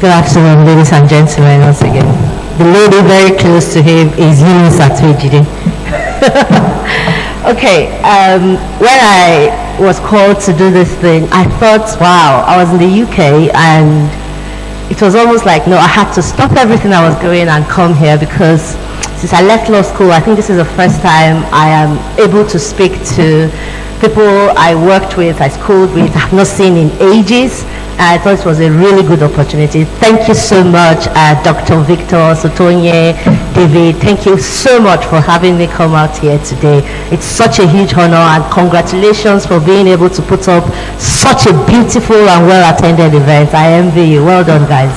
Good afternoon, ladies and gentlemen, once again. The lady very close to him is Eunice Atuejide. Okay, when I was called to do this thing, I thought, wow, I was in the UK and it was almost like, no, I had to stop everything I was doing and come here because since I left law school, I think this is the first time I am able to speak to people I worked with, I schooled with, I've not seen in ages. I thought it was a really good opportunity. Thank you so much, Dr. Victor, Sotonye, David. Thank you so much for having me come out here today. It's such a huge honor, and congratulations for being able to put up such a beautiful and well-attended event. I envy you. Well done, guys.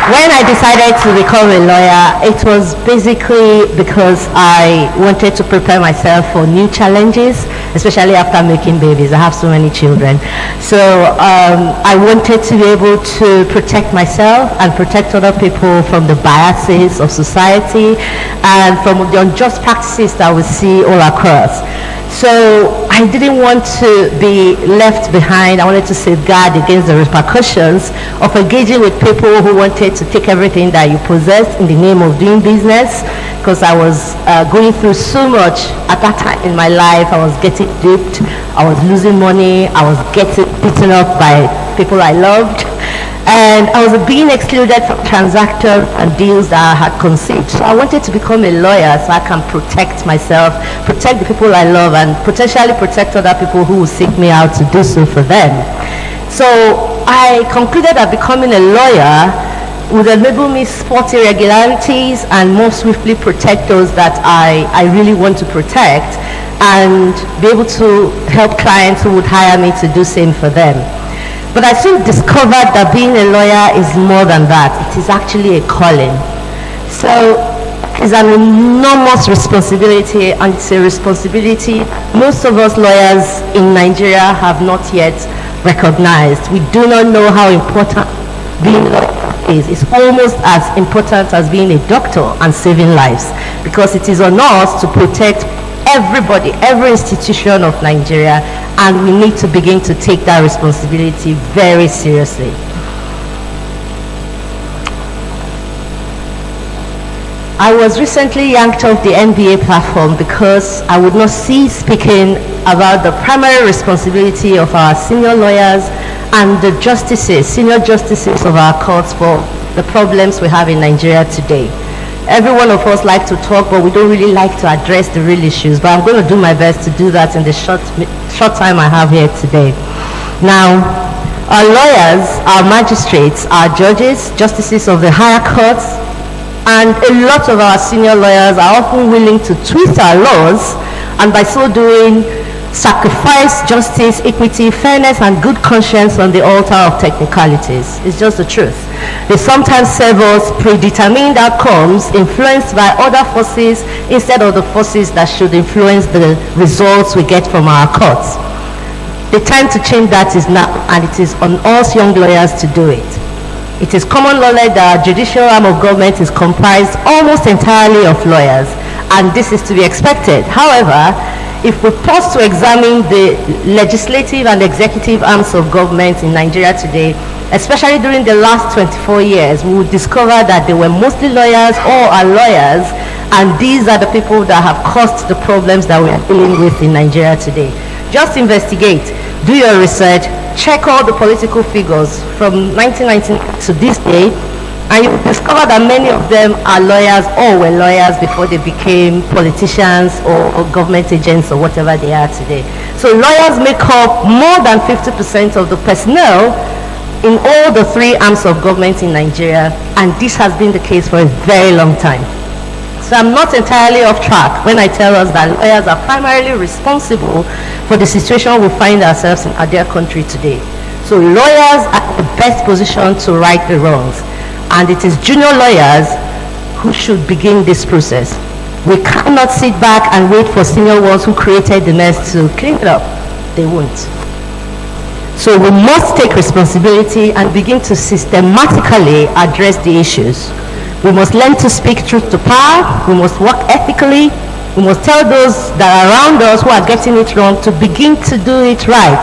When I decided to become a lawyer, it was basically because I wanted to prepare myself for new challenges, especially after making babies. I have so many children. So I wanted to be able to protect myself and protect other people from the biases of society and from the unjust practices that we see all across. So I didn't want to be left behind. I wanted to safeguard against the repercussions of engaging with people who wanted to take everything that you possess in the name of doing business, because I was going through so much at that time in my life. I was getting duped, I was losing money, I was getting beaten up by people I loved, and I was being excluded from transactions and deals that I had conceived. So I wanted to become a lawyer so I can protect myself, protect the people I love, and potentially protect other people who will seek me out to do so for them. So I concluded that becoming a lawyer would enable me spot irregularities and more swiftly protect those that I really want to protect, and be able to help clients who would hire me to do same for them. But I soon discovered that being a lawyer is more than that. It is actually a calling. So it's an enormous responsibility, and it's a responsibility most of us lawyers in Nigeria have not yet recognized. We do not know how important being a lawyer is. It's almost as important as being a doctor and saving lives, because it is on us to protect everybody, every institution of Nigeria, and we need to begin to take that responsibility very seriously. I was recently yanked off the NBA platform because I would not cease speaking about the primary responsibility of our senior lawyers and the justices, senior justices of our courts, for the problems we have in Nigeria today. Every one of us like to talk, but we don't really like to address the real issues. But I'm going to do my best to do that in the short time I have here today. Now, our lawyers, our magistrates, our judges, justices of the higher courts, and a lot of our senior lawyers are often willing to twist our laws, and by so doing, sacrifice justice, equity, fairness, and good conscience on the altar of technicalities. It's just the truth. They sometimes serve us predetermined outcomes influenced by other forces instead of the forces that should influence the results we get from our courts. The time to change that is now, and it is on us young lawyers to do it. It is common knowledge that our judicial arm of government is comprised almost entirely of lawyers, and this is to be expected. However, if we pause to examine the legislative and executive arms of government in Nigeria today, especially during the last 24 years, we would discover that they were mostly lawyers or are lawyers, and these are the people that have caused the problems that we are dealing with in Nigeria today. Just investigate, do your research, check all the political figures from 1990 to this day, and you will discover that many of them are lawyers or were lawyers before they became politicians or government agents or whatever they are today. So lawyers make up more than 50% of the personnel in all the three arms of government in Nigeria, and this has been the case for a very long time. So I'm not entirely off track when I tell us that lawyers are primarily responsible for the situation we find ourselves in our dear country today. So lawyers are in the best position to right the wrongs, and it is junior lawyers who should begin this process. We cannot sit back and wait for senior ones who created the mess to clean it up. They won't. So we must take responsibility and begin to systematically address the issues. We must learn to speak truth to power. We must work ethically. We must tell those that are around us who are getting it wrong to begin to do it right.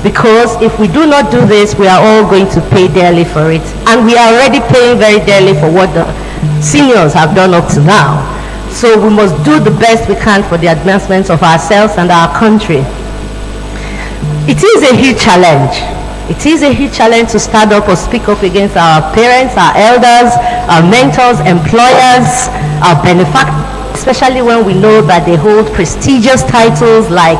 because if we do not do this, we are all going to pay dearly for it. And we are already paying very dearly for what the seniors have done up to now. So we must do the best we can for the advancement of ourselves and our country. It is a huge challenge. It is a huge challenge to stand up or speak up against our parents, our elders, our mentors, employers, our benefactors, especially when we know that they hold prestigious titles like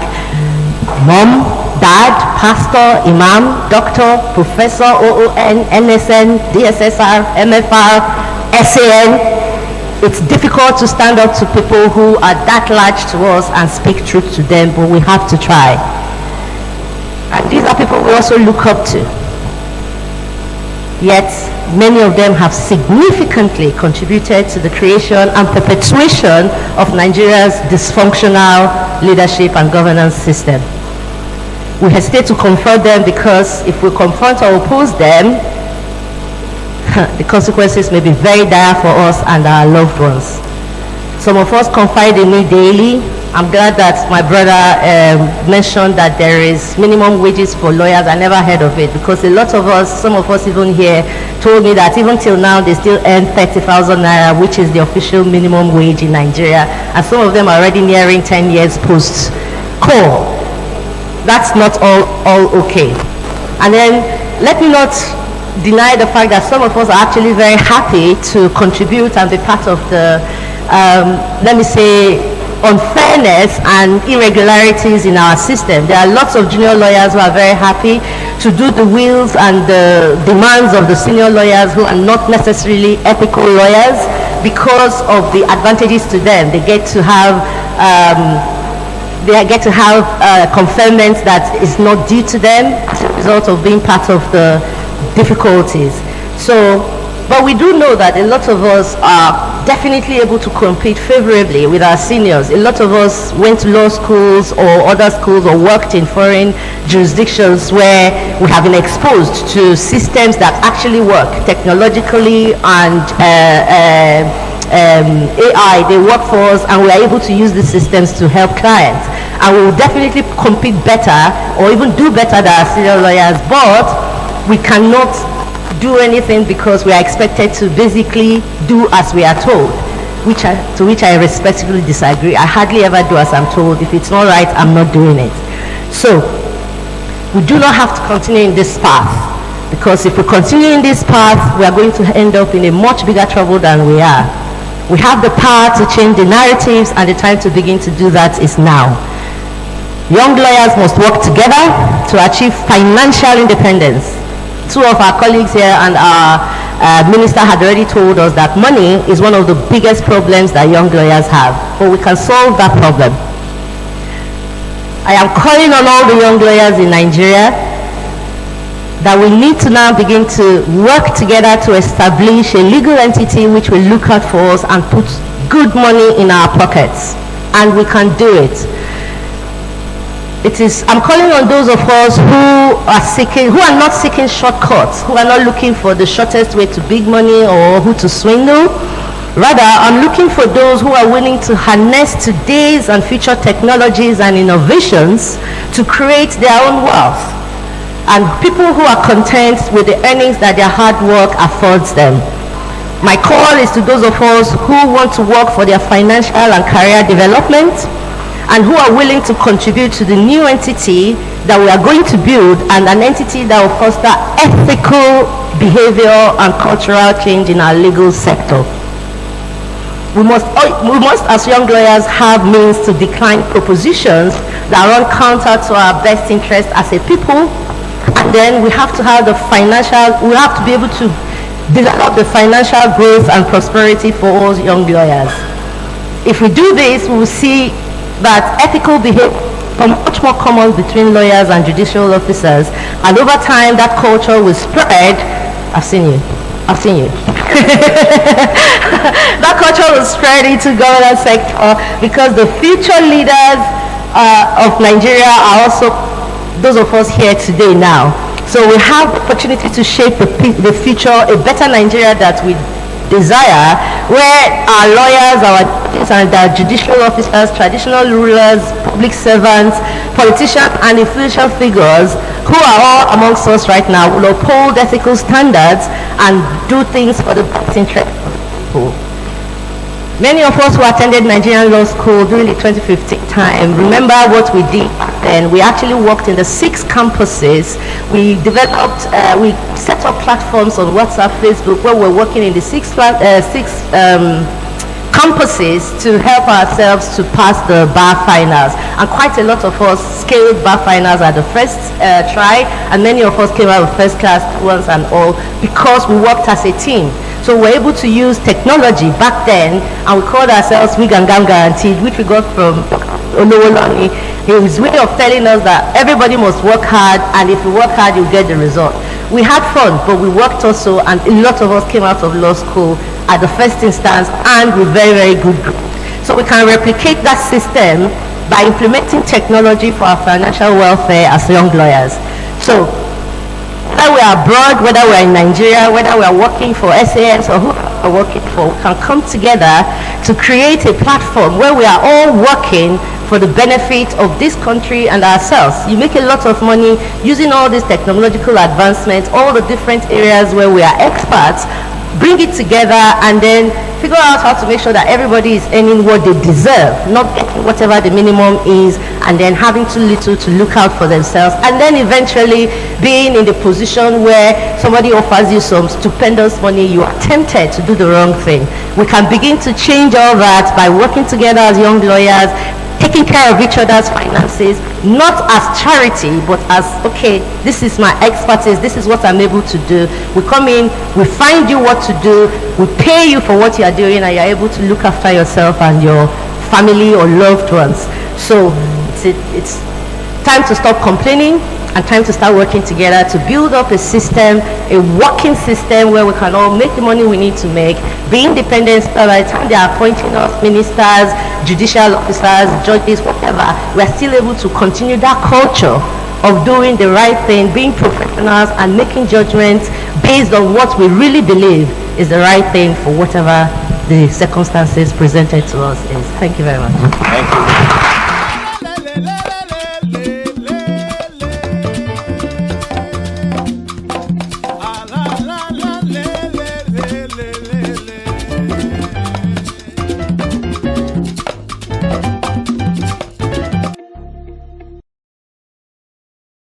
mom, dad, pastor, imam, doctor, professor, OON, NSN, DSSR, MFR, SAN. It's difficult to stand up to people who are that large to us and speak truth to them, but we have to try. And these are people we also look up to. Yet, many of them have significantly contributed to the creation and perpetuation of Nigeria's dysfunctional leadership and governance system. We hesitate to confront them because if we confront or oppose them, the consequences may be very dire for us and our loved ones. Some of us confide in me daily. I'm glad that my brother mentioned that there is minimum wages for lawyers. I never heard of it because a lot of us, some of us even here, told me that even till now they still earn 30,000 naira, which is the official minimum wage in Nigeria, and some of them are already nearing 10 years post-call. That's not all okay. And then let me not deny the fact that some of us are actually very happy to contribute and be part of the, let me say, unfairness and irregularities in our system. There are lots of junior lawyers who are very happy to do the wills and the demands of the senior lawyers who are not necessarily ethical lawyers because of the advantages to them. They get to have conferment that is not due to them as a result of being part of the difficulties. But we do know that a lot of us are definitely able to compete favorably with our seniors. A lot of us went to law schools or other schools or worked in foreign jurisdictions where we have been exposed to systems that actually work technologically and AI, they work for us, and we are able to use these systems to help clients. And we will definitely compete better or even do better than our senior lawyers, but we cannot do anything because we are expected to basically do as we are told, to which I respectfully disagree. I hardly ever do as I'm told. If it's not right, I'm not doing it. So we do not have to continue in this path, because if we continue in this path, we are going to end up in a much bigger trouble than we are. We have the power to change the narratives, and the time to begin to do that is now. Young lawyers must work together to achieve financial independence. Two of our colleagues here and our minister had already told us that money is one of the biggest problems that young lawyers have, but we can solve that problem. I am calling on all the young lawyers in Nigeria that we need to now begin to work together to establish a legal entity which will look out for us and put good money in our pockets, and we can do it. I'm calling on those of us who are not seeking shortcuts, who are not looking for the shortest way to big money or who to swindle. Rather, I'm looking for those who are willing to harness today's and future technologies and innovations to create their own wealth, and people who are content with the earnings that their hard work affords them. My call is to those of us who want to work for their financial and career development, and who are willing to contribute to the new entity that we are going to build, and an entity that will foster ethical behavior and cultural change in our legal sector. We must as young lawyers have means to decline propositions that run counter to our best interest as a people, and then we have to have we have to be able to develop the financial growth and prosperity for all young lawyers. If we do this, we will see that ethical behavior become much more common between lawyers and judicial officers, and over time that culture will spread. I've seen you. That culture will spread into governance sector, because the future leaders of Nigeria are also those of us here today now. So we have the opportunity to shape the future, a better Nigeria that we desire, where our lawyers, our judges and our judicial officers, traditional rulers, public servants, politicians and influential figures who are all amongst us right now will uphold ethical standards and do things for the best interest of people. Many of us who attended Nigerian Law School during the 2015 time remember what we did then. We actually worked in the 6 campuses. We developed, we set up platforms on WhatsApp, Facebook, where we're working in the 6 campuses to help ourselves to pass the Barr finals. And quite a lot of us scaled Barr finals at the first try, and many of us came out with first class ones and all, because we worked as a team. So we're able to use technology back then, and we called ourselves Wig and Gam Guaranteed, which we got from Olowoloni. His way of telling us that everybody must work hard, and if you work hard, you get the result. We had fun, but we worked also, and a lot of us came out of law school at the first instance, and with very, very good grades. So we can replicate that system by implementing technology for our financial welfare as young lawyers. So whether we are abroad, whether we are in Nigeria, whether we are working for SAS or who we are working for, we can come together to create a platform where we are all working for the benefit of this country and ourselves. You make a lot of money using all these technological advancements, all the different areas where we are experts, bring it together and then figure out how to make sure that everybody is earning what they deserve, not getting whatever the minimum is and then having too little to look out for themselves, and then eventually being in the position where somebody offers you some stupendous money, you are tempted to do the wrong thing. We can begin to change all that by working together as young lawyers, taking care of each other's finances, not as charity, but as, okay, this is my expertise, this is what I'm able to do. We come in, we find you what to do, we pay you for what you are doing, and you're able to look after yourself and your family or loved ones. So it's time to stop complaining and time to start working together to build up a system, a working system where we can all make the money we need to make, be independent. By the time they are appointing us ministers, judicial officers, judges, whatever, we are still able to continue that culture of doing the right thing, being professionals and making judgments based on what we really believe is the right thing for whatever the circumstances presented to us is. Thank you very much. Thank you.